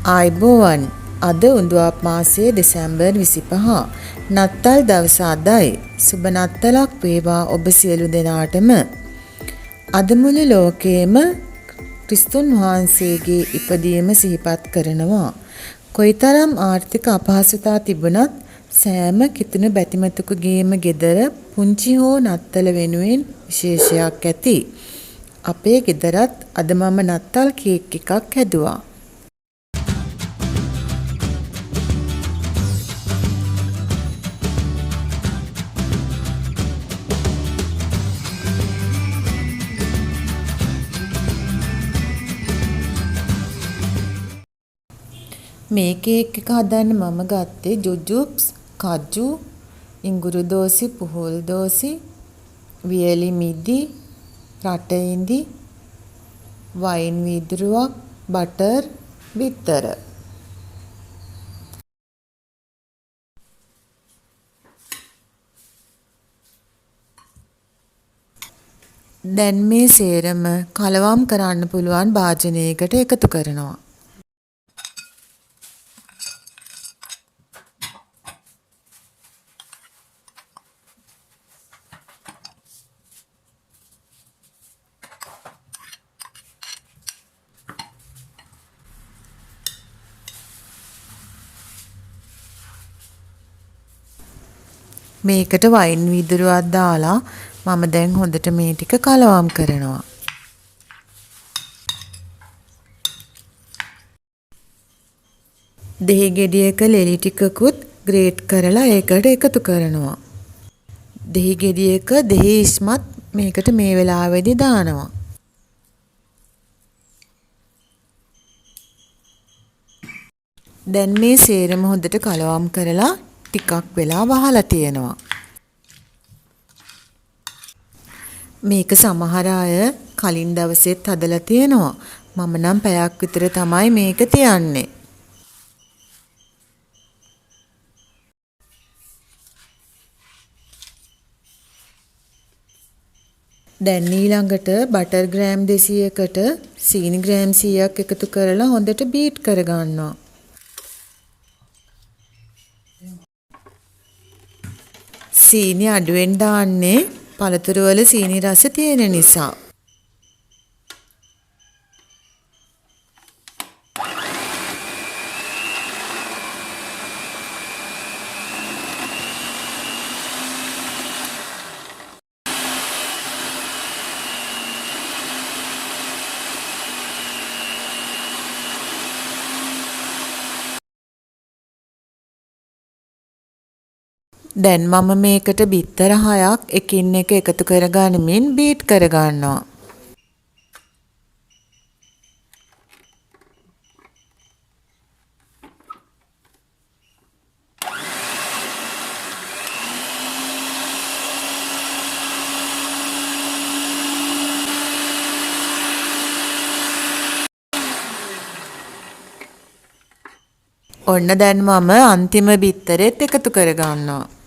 ආයිබෝවන් අද උඳුවප් මාසයේ දෙසැම්බර් 25 නත්තල් දවස අදයි. සුබ නත්තලක් වේවා ඔබ සියලු දෙනාටම. අද මුළු ලෝකයේම ක්‍රිස්තුන් වහන්සේගේ ඉපදීම සිහිපත් කරනවා. කොයිතරම් ආර්ථික අපහසුතා තිබුණත් සෑම කිතුණු බැතිමතුකුගේම ගෙදර පුංචි හෝ නත්තල වෙනුවෙන් විශේෂයක් ඇති. අපේ ගෙදරත් අද මම නත්තල් කේක් එකක් හැදුවා. මේ කේක් එක හදන්න මම ගත්තේ ජුජුබ්ස්, කජු, ඉඟුරු දෝසි, පුහුල් දෝසි, වියලි මිදි, රට ඉඳි, වයින් වීදුරුවක්, බටර්, බිත්තර. දැන් මේ සේරම කලවම් කරන්න පුළුවන් භාජනයකට එකතු කරනවා. මේකට වයින් වීදුරුවක් දාලා මම දැන් හොඳට මේ ටික කලවම් කරනවා. දෙහි ගෙඩියක ලෙලි ටිකකුත් ග්‍රේට් කරලා ඒකට එකතු කරනවා. දෙහි ගෙඩියක දෙහි ඉස්මත් මේකට මේ වෙලාවේදී දානවා. දැන් මේ සේරම හොඳට කලවම් කරලා ටිකක් වෙලා වහලා තියෙනවා. මේක සමහර අය කලින් දවසෙත් හදලා තියෙනවා. මම නම් පැයක් විතර තමයි මේක තියන්නේ. දැන් ඊළඟට බටර් ග්‍රෑම් 200කට සීනි ග්‍රෑම් 100ක් එකතු කරලා හොඳට බීට් කරගන්නවා. සීනි අඩුවෙන් දාන්නේ පළතුරු වල සීනි රස තියෙන නිසා. දැන් මම මේකට බිත්තර 6ක් එකින් එක එකතු කරගනිමින් බීට් කරගන්නවා. ඔන්න දැන් මම අන්තිම බිත්තරෙත් එකතු කරගන්නවා.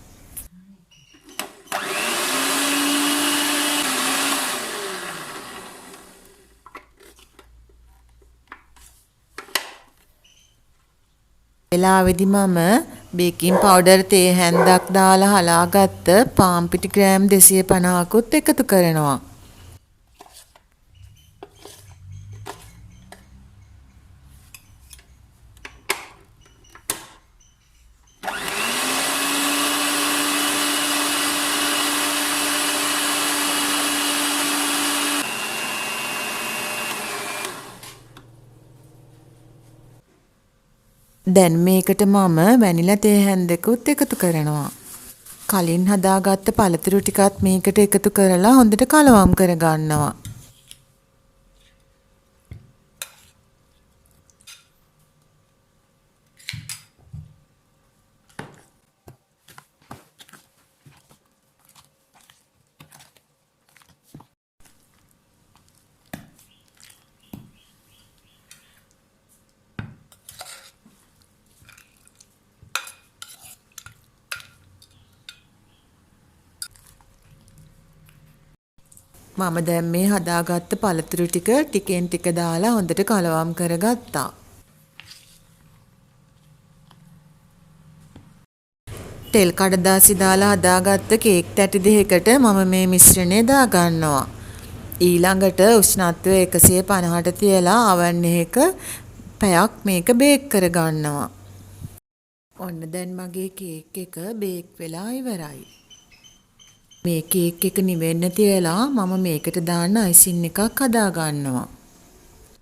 වෙලාවේදී මම බේකින් පවුඩර් තේ හැන්දක් දාලා හලාගත්ත පාන් පිටි ග්‍රෑම් 250කුත් එකතු කරනවා. දැන් මේකට මම වැනිලා තේ හැන්දකුත් එකතු කරනවා. කලින් හදාගත්ත පළතුරු ටිකත් මේකට එකතු කරලා හොඳට කලවම් කරගන්නවා. මම දැන් මේ හදාගත්ත පළතුරු ටික ටිකෙන් ටික දාලා හොඳට කලවම් කරගත්තා. තෙල් කඩදාසි දාලා හදාගත්ත කේක් තැටි දෙකකට මම මේ මිශ්‍රණය දාගන්නවා. ඊළඟට උෂ්ණත්වය 150ට තියලා oven එකක පැයක් මේක බේක් කරගන්නවා. ඔන්න දැන් මගේ කේක් එක බේක් වෙලා ඉවරයි. මේ කේක් එක නිවෙන්න තියලා මම මේකට දාන්න අයිසින් එකක් හදාගන්නවා.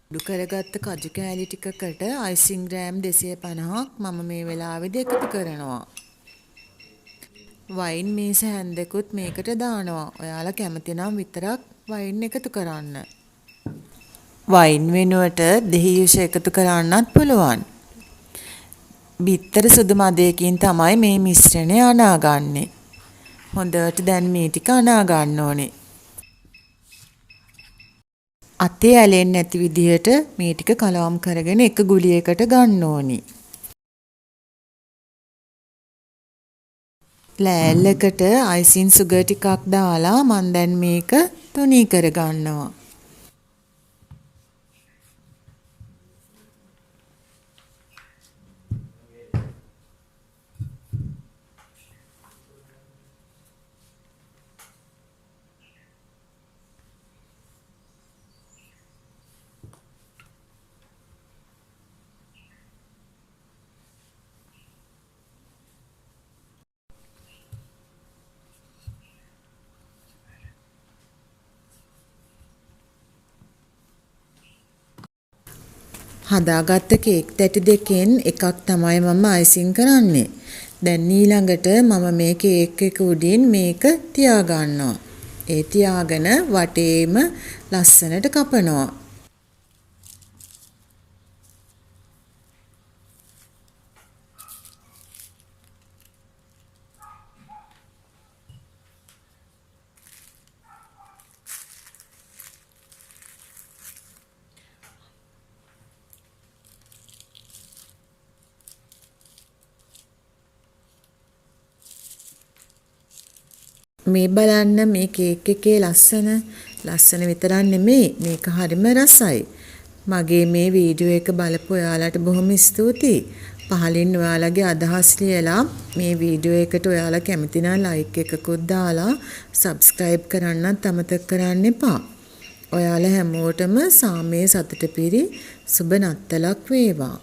උඩු කරගත්ත කජු කෑලි ටිකකට අයිසින් ග්‍රෑම් 250ක් මම මේ වෙලාවේදී එකතු කරනවා. වයින් මේස හැන්දකුත් මේකට දානවා. ඔයාලා කැමති නම් විතරක් වයින් එකතු කරන්න. වයින් වෙනුවට දෙහියුෂ එකතු කරන්නත් පුළුවන්. බිත්තර සුදු මදයකින් තමයි මේ මිශ්‍රණය අනාගන්නේ. හොඳට දැන් මේ ටික අනා ගන්න ඕනේ. අතේ ඇලෙන්නේ නැති විදිහට මේ ටික කලවම් කරගෙන එක ගුලියකට ගන්න ඕනි. ලෑල්ලකට අයිසින් සුගර් ටිකක් දාලා මම දැන් මේක තුනී කර ගන්නවා. හදාගත්ත කේක් තැටි දෙකෙන් එකක් තමයි මම අයිසින් කරන්නේ. දැන් ඊළඟට මම මේ කේක් එක උඩින් මේක තියාගන්නවා. ඒ තියාගෙන වටේම ලස්සනට කපනවා. මේ බලන්න මේ කේක් එකේ ලස්සන විතරක් නෙමෙයි මේක හරිම රසයි. මගේ මේ වීඩියෝ එක බලපු ඔයාලට බොහොම ස්තුතියි. පහලින් ඔයාලගේ අදහස් ලියලා මේ වීඩියෝ එකට ඔයාලා කැමති නම් ලයික් එකකුත් දාලා සබ්ස්ක්‍රයිබ් කරන්නත් අමතක කරන්න එපා. ඔයාලා හැමෝටම සාමයේ සතුට පිරි සුබ නත්තලක් වේවා.